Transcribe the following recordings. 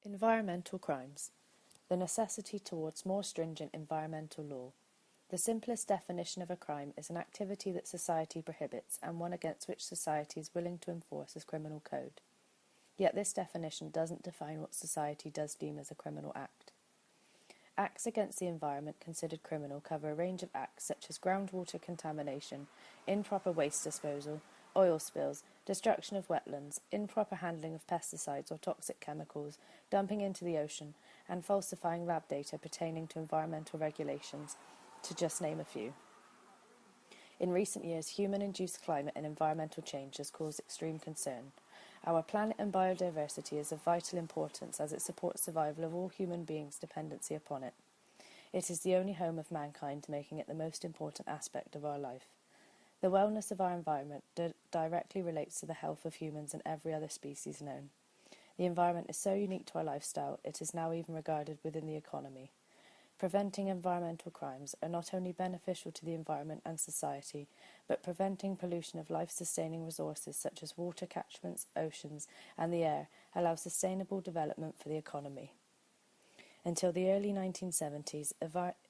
Environmental crimes. The necessity towards more stringent environmental law. The simplest definition of a crime is an activity that society prohibits and one against which society is willing to enforce as criminal code. Yet this definition doesn't define what society does deem as a criminal act. Acts against the environment considered criminal cover a range of acts such as groundwater contamination, improper waste disposal, oil spills, destruction of wetlands, improper handling of pesticides or toxic chemicals, dumping into the ocean, and falsifying lab data pertaining to environmental regulations, to just name a few. In recent years, human-induced climate and environmental change has caused extreme concern. Our planet and biodiversity is of vital importance as it supports survival of all human beings' dependency upon it. It is the only home of mankind, making it the most important aspect of our life. The wellness of our environment directly relates to the health of humans and every other species known. The environment is so unique to our lifestyle, it is now even regarded within the economy. Preventing environmental crimes are not only beneficial to the environment and society, but preventing pollution of life-sustaining resources such as water catchments, oceans, and the air allows sustainable development for the economy. Until the early 1970s,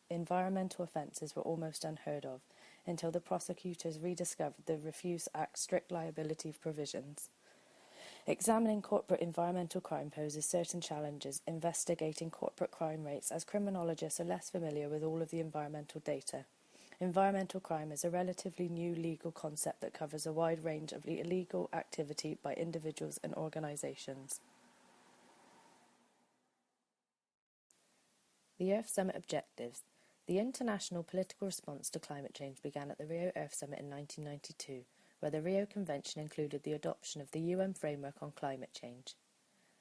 environmental offences were almost unheard of, until the prosecutors rediscovered the Refuse Act's strict liability provisions. Examining corporate environmental crime poses certain challenges investigating corporate crime rates, as criminologists are less familiar with all of the environmental data. Environmental crime is a relatively new legal concept that covers a wide range of illegal activity by individuals and organisations. The Earth Summit Objectives. The international political response to climate change began at the Rio Earth Summit in 1992, where the Rio Convention included the adoption of the UN Framework on Climate Change.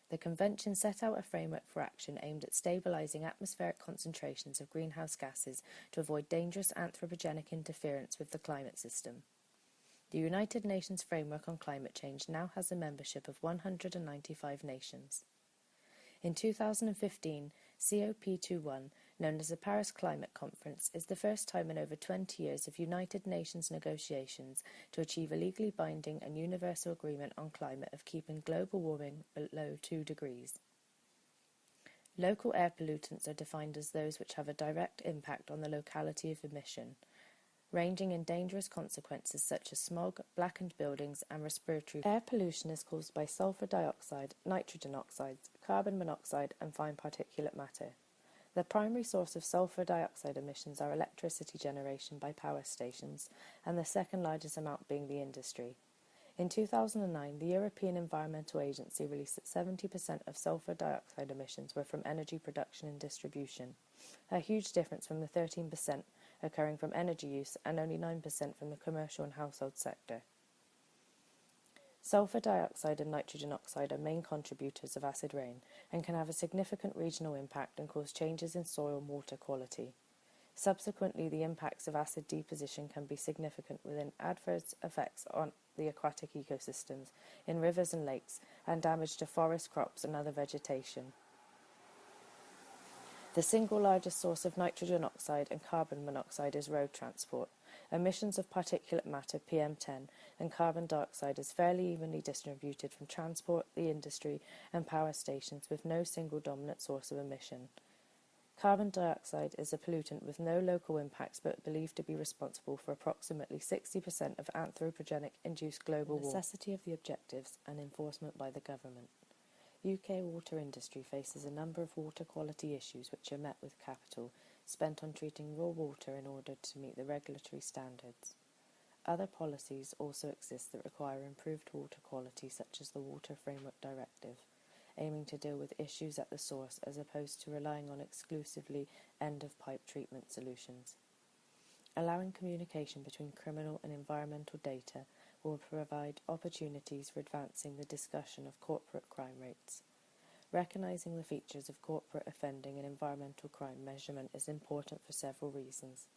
The Convention set out a framework for action aimed at stabilising atmospheric concentrations of greenhouse gases to avoid dangerous anthropogenic interference with the climate system. The United Nations Framework on Climate Change now has a membership of 195 nations. In 2015, COP21, known as the Paris Climate Conference, is the first time in over 20 years of United Nations negotiations to achieve a legally binding and universal agreement on climate of keeping global warming below 2 degrees. Local air pollutants are defined as those which have a direct impact on the locality of emission, ranging in dangerous consequences such as smog, blackened buildings, and respiratory. Air pollution is caused by sulfur dioxide, nitrogen oxides, carbon monoxide, and fine particulate matter. The primary source of sulfur dioxide emissions are electricity generation by power stations, and the second largest amount being the industry. In 2009, the European Environmental Agency released that 70% of sulfur dioxide emissions were from energy production and distribution, a huge difference from the 13% occurring from energy use and only 9% from the commercial and household sector. Sulfur dioxide and nitrogen oxide are main contributors of acid rain and can have a significant regional impact and cause changes in soil and water quality. Subsequently, the impacts of acid deposition can be significant with adverse effects on the aquatic ecosystems, in rivers and lakes, and damage to forest crops and other vegetation. The single largest source of nitrogen oxide and carbon monoxide is road transport. Emissions of particulate matter PM10 and carbon dioxide is fairly evenly distributed from transport, the industry, and power stations with no single dominant source of emission. Carbon dioxide is a pollutant with no local impacts but believed to be responsible for approximately 60% of anthropogenic-induced global warming. The necessity of the objectives and enforcement by the government. UK water industry faces a number of water quality issues which are met with capital spent on treating raw water in order to meet the regulatory standards. Other policies also exist that require improved water quality, such as the Water Framework Directive, aiming to deal with issues at the source as opposed to relying on exclusively end-of-pipe treatment solutions. Allowing communication between criminal and environmental data will provide opportunities for advancing the discussion of corporate crime rates. Recognising the features of corporate offending and environmental crime measurement is important for several reasons.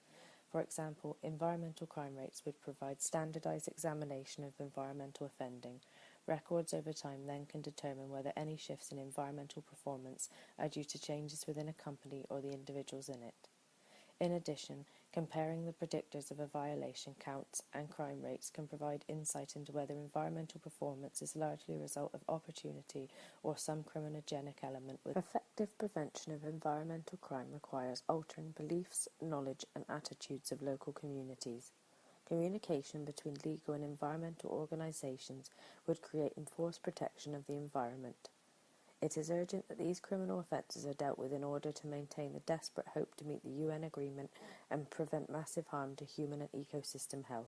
For example, environmental crime rates would provide standardised examination of environmental offending. Records over time then can determine whether any shifts in environmental performance are due to changes within a company or the individuals in it. In addition, Comparing the predictors of a violation counts and crime rates can provide insight into whether environmental performance is largely a result of opportunity or some criminogenic element. Effective prevention of environmental crime requires altering beliefs, knowledge, and attitudes of local communities. Communication between legal and environmental organisations would create enforced protection of the environment. It is urgent that these criminal offences are dealt with in order to maintain the desperate hope to meet the UN agreement and prevent massive harm to human and ecosystem health.